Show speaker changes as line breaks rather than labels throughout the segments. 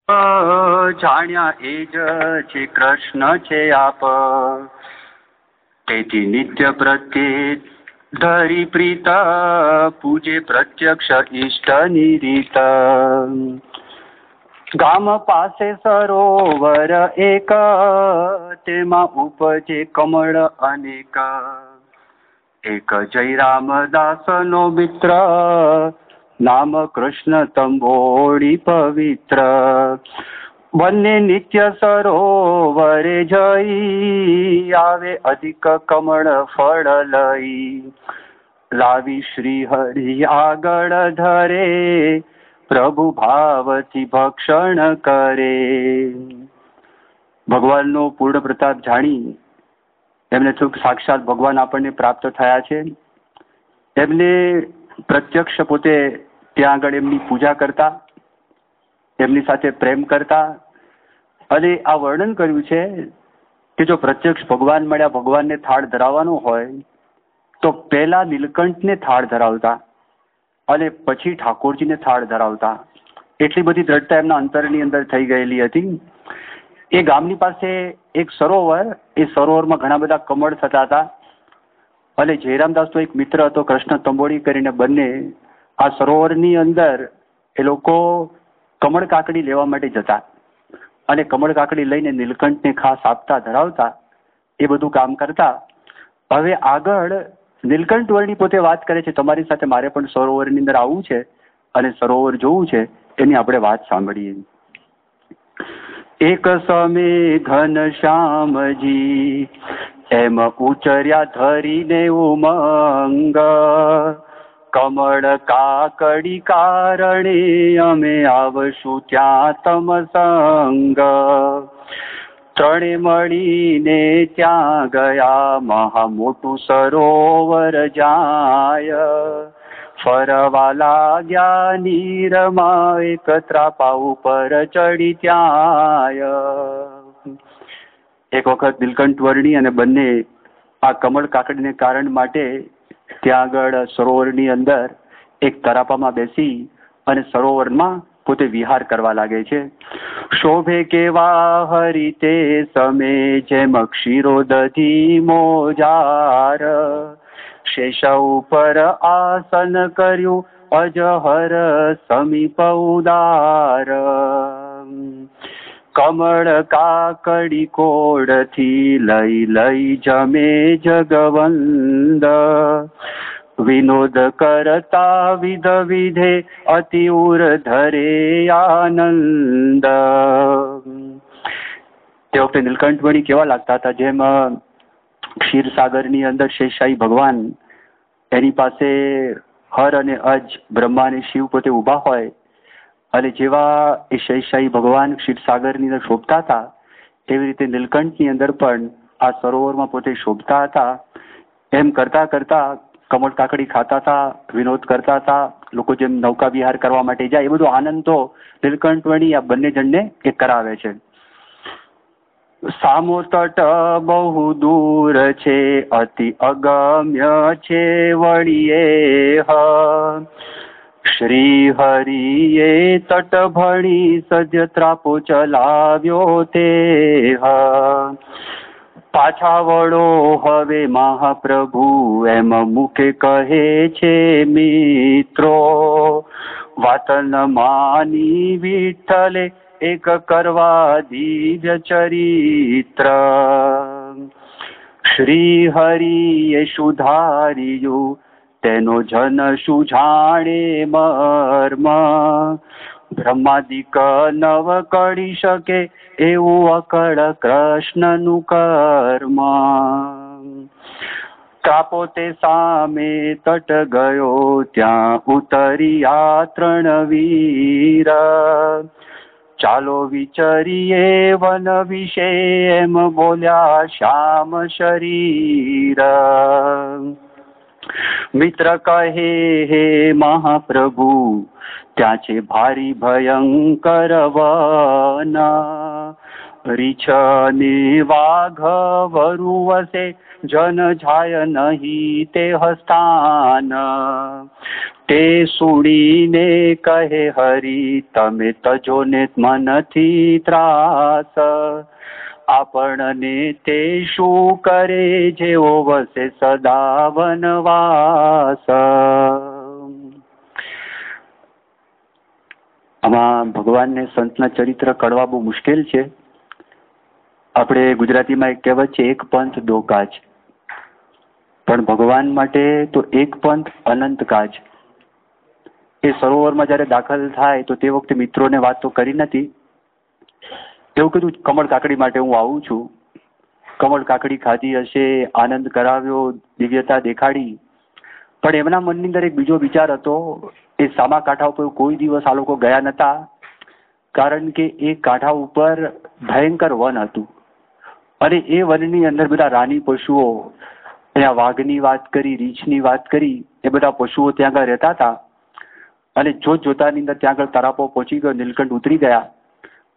જાણ્યા એ જ છે કૃષ્ણ છે આપ, તેથી નિત્ય પ્રત્યે ધરી પ્રીત, પૂજે પ્રત્યક્ષ ઈષ્ટ નિરીત. ગામ પાસે સરોવર એક, તેમાં ઉપજે કમળ અનેક. એક જય રામદાસ નો મિત્ર, નામ કૃષ્ણ તંબોળી પવિત્ર. બંને નિત્ય સરોવરે જઈ, આવે અધિક કમળ ફળ લઈ. લાવી શ્રી હરિ આગળ ધરે, પ્રભુ ભાવથી ભક્ષણ કરે. ભગવાનનો પૂર્ણ પ્રતાપ જાણી એમને થયું સાક્ષાત ભગવાન આપણને પ્રાપ્ત થયા છે. એમને પ્રત્યક્ષ પોતે ત્યાં આગળ એમની પૂજા કરતા, એમની સાથે પ્રેમ કરતા. અને આ વર્ણન કર્યું છે કે જો પ્રત્યક્ષ ભગવાન મળ્યા, ભગવાનને થાળ ધરાવવાનો હોય તો પહેલા નીલકંઠને થાળ ધરાવતા અને પછી ઠાકોરજીને થાળ ધરાવતા. એટલી બધી દ્રઢતા એમના અંતરની અંદર થઈ ગયેલી હતી. એ ગામની પાસે એક સરોવર, એ સરોવરમાં ઘણા બધા કમળ થતા હતા. અને જયરામદાસ તો એક મિત્ર હતો કૃષ્ણ તંબોળી કરીને, બંને આ સરોવરની અંદર એ લોકો કમળ કાકડી લેવા માટે જતા અને કમળ કાકડી લઈને નીલકંઠને ખાસ આપતા, ધરાવતા, એ બધું કામ કરતા. હવે આગળ નીલકંઠ વર્ણી પોતે વાત કરે છે, તમારી સાથે મારે પણ સરોવરની અંદર આવવું છે અને સરોવર જોવું છે. એની આપણે વાત સાંભળીએ. એક સમે ઘન શ્યામજી, એમ ઉચર્યા ધરીને ઉમંગ. કમળ કાકડી કારણે, અમે આવશું ત્યાં તમ સંગ. ત્રણે મળીને ત્યાં ગયા, મહા મોટું સરોવર જાય. ફરવા લાગ્યા નીરમાં, એક ત્રાપા ઉપર ચડી ત્યાં. એક વખત નીલકંઠ વર્ણી અને બંને આ કમળ કાકડીને કારણ માટે ત્યાં આગળ સરોવરની અંદર એક તરાપામાં બેસી અને સરોવરમાં પોતે વિહાર કરવા લાગે છે. શોભે કેવા હરિ તે સમે, જેમ ક્ષીરો દધી મોજાર. શેષ ઉપર આસન કર્યું, અજહર સમીપ ઉદાર. કમળ કાકડી કોડથી લઈ લઈ જમે જગવંદ. વિનોદ કરતા વિધ વિધે, અતિ ઉર ધરે આનંદ. તે વખતે નીલકંઠ વણી કેવા લાગતા હતા, જેમ ક્ષીરસાગરની અંદર શેષશાહી ભગવાન, એની પાસે હર અને અજ, બ્રહ્મા અને શિવ પોતે ઊભા હોય. અને જેવા એ શેષશાહી ભગવાન ક્ષીરસાગરની અંદર શોભતા હતા, એવી રીતે નીલકંઠની અંદર પણ આ સરોવરમાં પોતે શોભતા હતા. એમ કરતા કરતા કમળ કાકડી ખાતા હતા, વિનોદ કરતા હતા. લોકો જેમ નૌકા વિહાર કરવા માટે જાય, એ બધો આનંદ તો નીલકંઠ વણી આ બંને જણને એ કરાવે છે. સામો તટ બહુ દૂર છે, અતિ અગમ્ય છે વળીએ. શ્રી હરિએ તટ ભણી, સજ ત્રાપો ચલાવ્યો તે. પાછા વળો હવે મહાપ્રભુ, એમ મુખે કહે છે મિત્રો. વાત ન માની વિઠ્ઠલે, એક કરવા દિવ્ય ચરિત્ર. શ્રી હરિએ સુધાર્યું, તેનો જન શું જાણે મર્મ. બ્રહ્માદિક નવ કરી શકે, એવું અકળ કૃષ્ણનું કર્મ. ત્રાપો તે સામે તટ ગયો, ત્યાં ઉતર્યા ત્રણ વીર. ચાલો વિચરીએ વન વિશે, એમ બોલ્યા શ્યામ શરીર. મિત્ર કહે હે મહાપ્રભુ, ત્યાં છે ભારી ભયંકર વન. રીછ ને વાઘ વરુવસે જન જાય નહીં તે હસ્તાન તે સુણીને કહે હરી તમે તજો ને મનથી ત્રાસ આપણને તે શું કરે જેવો વસે સદા વનવાસ. આમાં ભગવાનને સંતના ચરિત્ર કળવા બહુ મુશ્કેલ છે. આપણે ગુજરાતીમાં એક કહેવત છે, એક પંથ દો કાજ, પણ ભગવાન માટે તો એક પંથ અનંત કાજ. એ સરોવરમાં જયારે દાખલ થાય તો તે વખતે મિત્રોને વાત તો કરી નથી. એવું કીધું કમળ કાકડી માટે હું આવું છું. કમળ કાકડી ખાધી હશે, આનંદ કરાવ્યો, દિવ્યતા દેખાડી, પણ એમના મનની અંદર એક બીજો વિચાર હતો. એ સામા કાંઠા ઉપર કોઈ દિવસ આ લોકો ગયા નતા, કારણ કે એ કાંઠા ઉપર ભયંકર વન હતું અને એ વનની અંદર બધા રાની પશુઓ, ત્યાં વાઘની વાત કરી, રીંછની વાત કરી, એ બધા પશુઓ ત્યાં આગળ રહેતા હતા. અને જોતાની અંદર ત્યાં આગળ તરાપો પહોંચી ગયો. નીલકંઠ ઉતરી ગયા.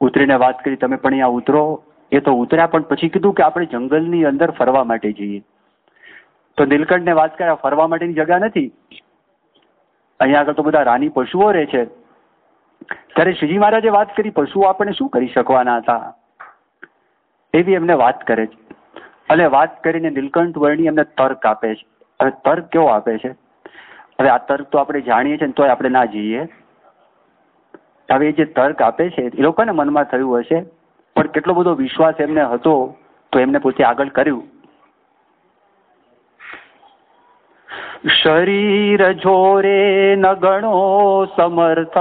ઉતરીને વાત કરી તમે પણ અહીંયા ઉતરો. એ તો ઉતર્યા, પણ પછી કીધું કે આપણે જંગલની અંદર ફરવા માટે જઈએ. તો નીલકંઠને વાત કર્યા, ફરવા માટેની જગ્યા નથી, અહીંયા આગળ તો બધા રાની પશુઓ રહે છે. ત્યારે શ્રીજી મહારાજે વાત કરી, પશુઓ આપણને શું કરી શકવાના હતા, એવી એમને વાત કરે છે. અને વાત કરીને નીલકંઠ વર્ણી એમને તર્ક આપે છે. હવે તર્ક કેવો આપે છે, હવે આ તર્ક તો આપણે જાણીએ છીએ તોય આપણે ના જઈએ. હવે જે તર્ક આપે છે એ લોકોને મનમાં થયું હશે, પણ કેટલો બધો વિશ્વાસ એમને હતો તો એમને પોતે આગળ કર્યું. શરીર જોરે ન ગણો સમર્થ,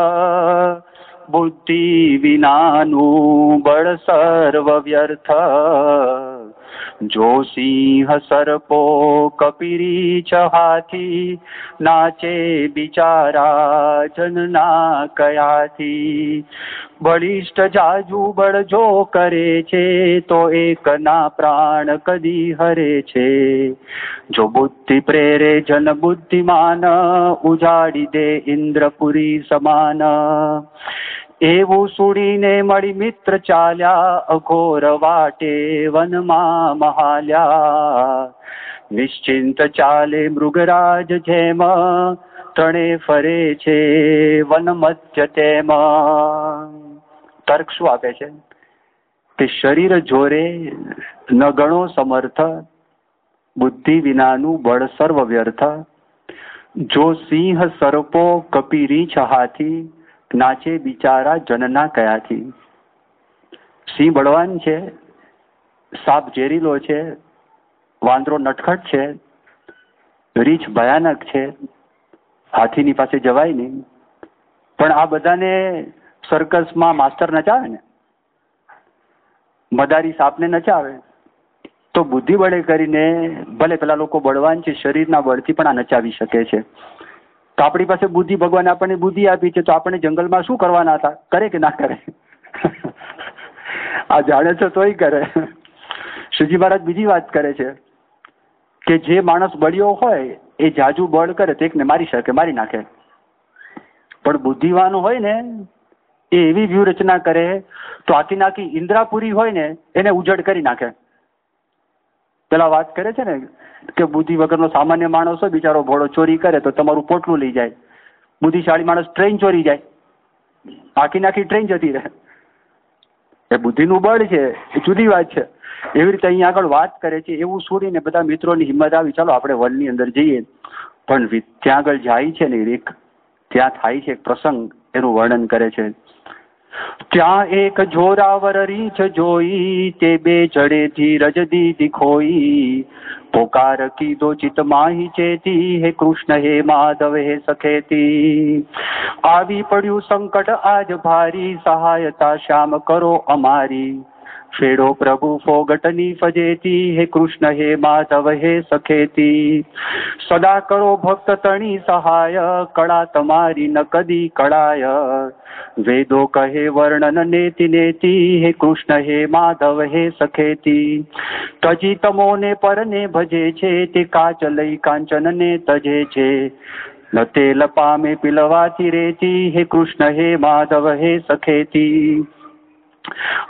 બુદ્ધિ વિનાનું બળ સર્વ વ્યર્થ. જો સિંહ સર્પો કપિરીચ હાથી, નાચે બિચારા જનના કયાથી. બળિષ્ઠ જાજુ બળ જો કરે છે, તો એકના પ્રાણ કદી હરે છે. જો બુદ્ધિ પ્રેરે જન બુદ્ધિમાન, ઉજાડી દે ઇન્દ્રપુરી સમાન. એવું સુડીને મળી મિત્ર ચાલ્યા, અઘોર વાટે વનમાં મહાલ્યા. નિશ્ચિંત ચાલે મૃગરાજ જેમ, ત્રણે ફરે છે વન મધ્ય તેમ. તર્ક શું આપે છે કે શરીર જોરે ન ગણો સમર્થ, બુદ્ધિ વિનાનું બળ સર્વ વ્યર્થ. જો સિંહ સર્પો કપી રીંછ હાથી, નાચે બિચારા જનના કયાથી. સિંહ બળવાન છે, સાપ ઝેરીલો છે, વાંદરો નટખટ છે, રીંછ ભયાનક છે, હાથીની પાસે જવાય નહીં. પણ આ બધાને સર્કસમાં માસ્ટર નચાવે ને, મદારી સાપને નચાવે, તો બુદ્ધિ બળે કરીને ભલે પેલા લોકો બળવાન છે, શરીરના બળથી પણ આ નચાવી શકે છે. તો આપણી પાસે બુદ્ધિ, ભગવાન આપણને બુદ્ધિ આપી છે, તો આપણે જંગલમાં શું કરવાના હતા, કરે કે ના કરે? આ જાણે છે તોય કરે. શ્રીજી મહારાજ બીજી વાત કરે છે કે જે માણસ બળ્યો હોય એ જાજુ બળ કરે તો એકને મારી શકે, મારી નાખે. પણ બુદ્ધિવાન હોય ને એ એવી વ્યૂહરચના કરે તો આખી નાખી ઇન્દ્રાપુરી હોય ને એને ઉજળ કરી નાખે. પેલા વાત કરે છે ને કે બુદ્ધિ વગરનો સામાન્ય માણસ હોય, બિચારો ભોળો ચોરી કરે તો તમારું પોટલું લઈ જાય. બુદ્ધિશાળી માણસ ટ્રેન ચોરી જાય, આખી નાખી ટ્રેન જતી રહે. એ બુદ્ધિનું બળ છે, એ જુદી વાત છે. એવી રીતે અહીંયા આગળ વાત કરે છે. એવું છોડીને બધા મિત્રોની હિંમત આવી, ચાલો આપણે વનની અંદર જઈએ. પણ ત્યાં આગળ જાય છે ને એક, ત્યાં થાય છે એક પ્રસંગ, એનું વર્ણન કરે છે. ત્યાં એક જોરાવર રીંછ જોઈ, તે બે જડેથી રજ દીધી ખોઈ. પોકાર કીધો ચિત માહી ચેતી, હે કૃષ્ણ હે માધવ હે સખેતી. આવી પડ્યું સંકટ આજ ભારી, સહાયતા શ્યામ કરો અમારી. ફેડો પ્રભુ ફોગટની ફજેતી, હે કૃષ્ણ હે માધવ હે સખેતી. સદા કરો ભક્ત તણી સહાય, કળા તમારી ન કદી કળાય. વેદો કહે વર્ણન નેતિ નેતિ, હે કૃષ્ણ હે માધવ હે સખેતી. તજી તમોને પરને ભજે છે, તે કાચ લઈ કાંચન ને તજે છે. ન તેલ પામે પીલવાથી રેતી, હે કૃષ્ણ હે માધવ હે સખેતી.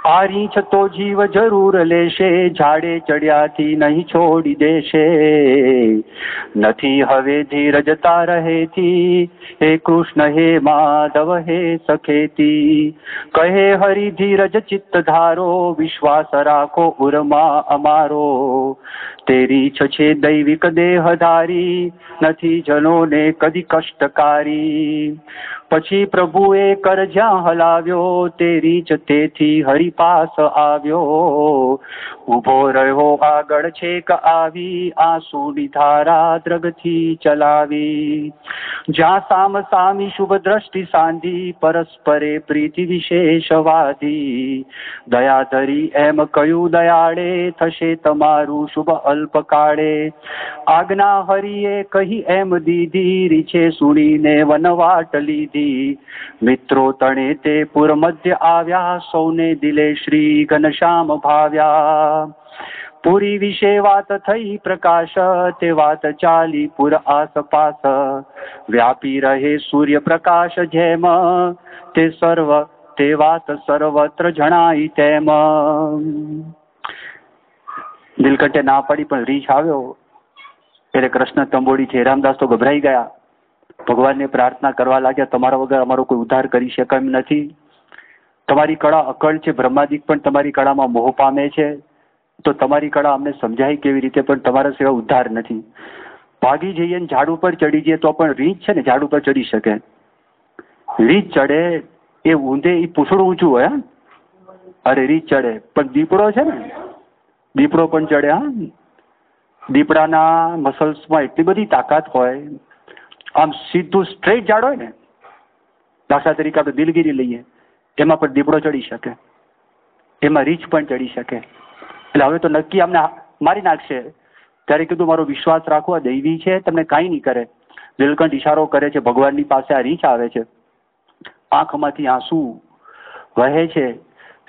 આ રીંછ તો જીવ જરૂર લેશે, ઝાડે ચડ્યાથી નહીં છોડી દેશે. નથી હવે ધીરજ તાरहेથી, હે કૃષ્ણ હે માધવ હે સખેતી. કહે હરિ ધીરજ ચિત્ત ધારો, વિશ્વાસ રાખો ઉરમાં અમારો. તે રીંછ છે દૈવિક દેહધારી, નથી જનોને કદી કષ્ટકારી. પછી પ્રભુએ કર જ્યાં હલાવ્યો, તે રીંછ તેથી હરિ પાસ આવ્યો. ઉભો રહ્યો આગળ છેક આવી, આંસુની ધારા દ્રગથી ચલાવી. જ્યાં સામ સામી શુભ દ્રષ્ટિ સાંધી, પરસ્પરે પ્રીતિ વિશેષવાદી. દયા ધરી એમ કહ્યું દયાળે, થશે તમારું શુભ અલ્પકાળે. આજ્ઞા હરિએ કહી એમ દીધી, રીછે સુણીને વનવાટ લીધી. મિત્રો તણે તે પુર મધ્ય આવ્યા, સૌને દિલે શ્રી ઘનશ્યામ ભાવ્યા. પુરી વિશે વાત થઈ પ્રકાશ, તે વાત ચાલી પુર આસપાસ. વ્યાપી રહે સૂર્ય પ્રકાશ જેમ, તે વાત સર્વત્ર જણાઈ તેમ. નીલકંઠે ના પાડી પણ રીંછ આવ્યો એટલે કૃષ્ણ તંબોડી છે. રામદાસ તો ગભરાઈ ગયા, ભગવાનને પ્રાર્થના કરવા લાગ્યા, તમારા વગર અમારો કોઈ ઉદ્ધાર કરી શકે એમ નથી. તમારી કળા અકળ છે, બ્રહ્માદિક પણ તમારી કળામાં મોહ પામે છે, તો તમારી કળા અમને સમજાય કેવી રીતે, પણ તમારા સિવાય ઉદ્ધાર નથી. ભાગી જઈએ ને ઝાડ ઉપર ચડી જઈએ તો પણ રીંછ છે ને ઝાડ ઉપર ચડી શકે. રીંછ ચડે એ ઊંધે, એ પૂછડું ઊંચું હોય. અરે રીંછ ચડે, પણ દીપડો છે ને, દીપડો પણ ચડે. દીપડાના મસલ્સમાં એટલી બધી તાકાત હોય, આમ સીધું સ્ટ્રેટ ઝાડ હોય ને, દાખલા તરીકે આપણે દિલગીરી લઈએ, એમાં પણ દીપડો ચડી શકે, એમાં રીંછ પણ ચડી શકે. એટલે હવે તો નક્કી અમને મારી નાખશે. ત્યારે કીધું મારો વિશ્વાસ રાખો, આ દૈવી છે, તમને કાંઈ નહીં કરે. નીલકંઠ ઈશારો કરે છે ભગવાનની પાસે. આ રીંછ આવે છે, આંખમાંથી આંસુ વહે છે,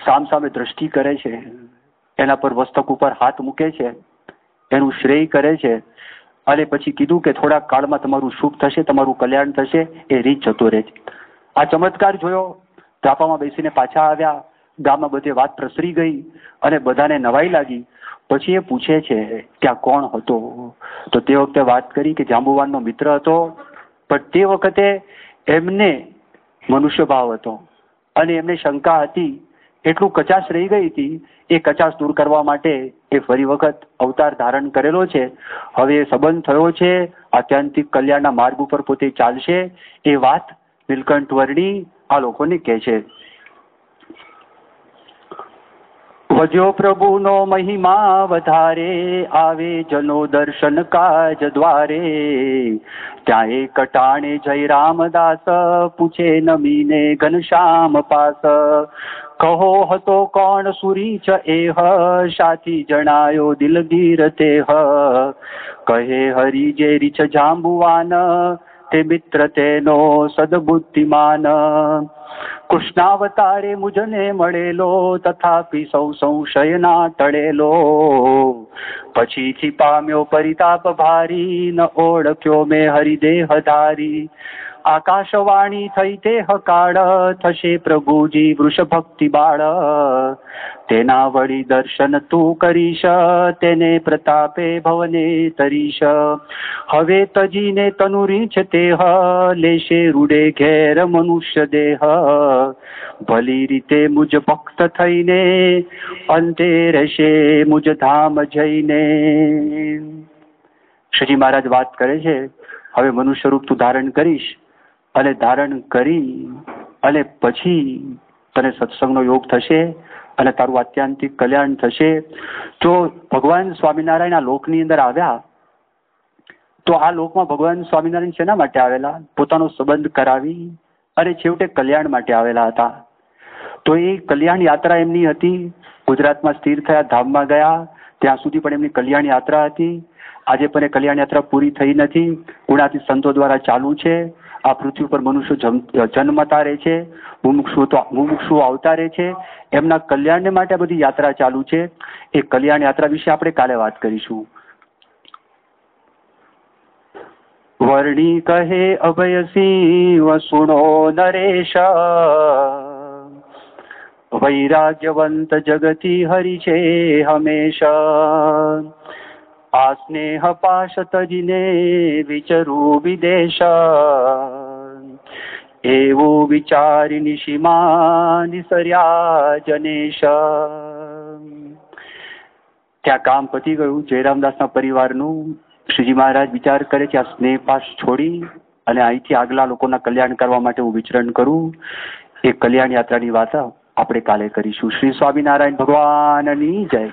સામસામે દ્રષ્ટિ કરે છે, એના પર મસ્તક ઉપર હાથ મૂકે છે, એનું શ્રેય કરે છે. અને પછી કીધું કે થોડાક કાળમાં તમારું શુભ થશે, તમારું કલ્યાણ થશે. એ રીત જતો રહે છે. આ ચમત્કાર જોયો, ધાપામાં બેસીને પાછા આવ્યા. ગામમાં બધે વાત પ્રસરી ગઈ અને બધાને નવાઈ લાગી. પછી એ પૂછે છે કે આ કોણ હતો? તો તે વખતે વાત કરી કે જાંબુવાનનો મિત્ર હતો, પણ તે વખતે એમને મનુષ્ય ભાવ હતો અને એમને શંકા હતી, એટલું કચાશ રહી ગઈ હતી. એ કચાશ દૂર કરવા માટે એ ફરી વખત અવતાર ધારણ કરેલો છે. હવે એ સંબંધ થયો છે, આત્યંતિક કલ્યાણના માર્ગ ઉપર પોતે ચાલશે. એ વાત નીલકંઠ વર્ણી આ લોકોને કહે છે. વજ્યો પ્રભુનો મહિમા વધારે, આવે જનો દર્શન કાજ દ્વારે. ત્યાં એક કટાણે જય રામદાસ, પૂછે નમીને ઘનશ્યામ પાસ. કહો હતો કોણ સુરીચ એહ, સાથી જણાયો દિલગીર તેહ. કહે હરિ જે રીછ જાંબુવાન, તે મિત્ર તેનો સદબુદ્ધિમાન. કૃષ્ણાવતારે મુજને મળેલો, તથાપી સૌ સંશય ટળેલો. પછીથી પામ્યો પરિતાપ ભારી, ન ઓળખ્યો મેં હરિદેહધારી. આકાશવાણી થઈ તે હકાળ, થશે પ્રભુજી વૃષભક્તિ બાળ. તેના વળી દર્શન તું કરીશ, તેને પ્રતાપે ભવને તરીશ. હવે તજીને તનુ રીંછ તેહ, લેશે રૂડે ઘેર મનુષ્ય દેહ. ભલી રીતે મુજ ભક્ત થઈને, અંતે રહેશે મુજ ધામ જઈને. શ્રીજી મહારાજ વાત કરે છે, હવે મનુષ્ય રૂપ તું ધારણ કરીશ, અને ધારણ કરી અને પછી તને સત્સંગનો યોગ થશે અને તારું આત્યંતિક કલ્યાણ થશે. તો ભગવાન સ્વામિનારાયણ આ લોકની અંદર આવ્યા, તો આ લોકમાં ભગવાન સ્વામિનારાયણ શેના માટે આવેલા? પોતાનો સંબંધ કરાવી અને છેવટે કલ્યાણ માટે આવેલા હતા. તો એ કલ્યાણ યાત્રા એમની હતી. ગુજરાતમાં સ્થિર થયા, ધામમાં ગયા, ત્યાં સુધી પણ એમની કલ્યાણ યાત્રા હતી. આજે પણ એ કલ્યાણ યાત્રા પૂરી થઈ નથી, ગુણાતીત સંતો દ્વારા ચાલુ છે. આ પૃથ્વી પર મનુષ્ય જન્મતા રહે છે, મુમુક્ષુ આવતા રહે છે. એમના કલ્યાણને માટે આ બધી યાત્રા ચાલુ છે. એ કલ્યાણ યાત્રા વિશે આપણે કાલે વાત કરીશું. વર્ણી કહે અભયસિંહ સુણો નરેશ, વૈરાગ્યવંત જગતી હરિ છે હંમેશા. આ સ્નેહ પાશ તજીને વિચરું વિદેશ, એવું વિચારી નિશિમાં નિસર્યા જનેશ. ત્યાં કામ પતી ગયું જયરામદાસના પરિવારનું. શ્રીજી મહારાજ વિચાર કરે કે આ સ્નેહ પાશ છોડી અને અહીંથી આગલા લોકોના કલ્યાણ કરવા માટે હું વિચરણ કરું. એ કલ્યાણ યાત્રાની વાત આપણે કાલે કરીશું. શ્રી સ્વામિનારાયણ ભગવાનની જય.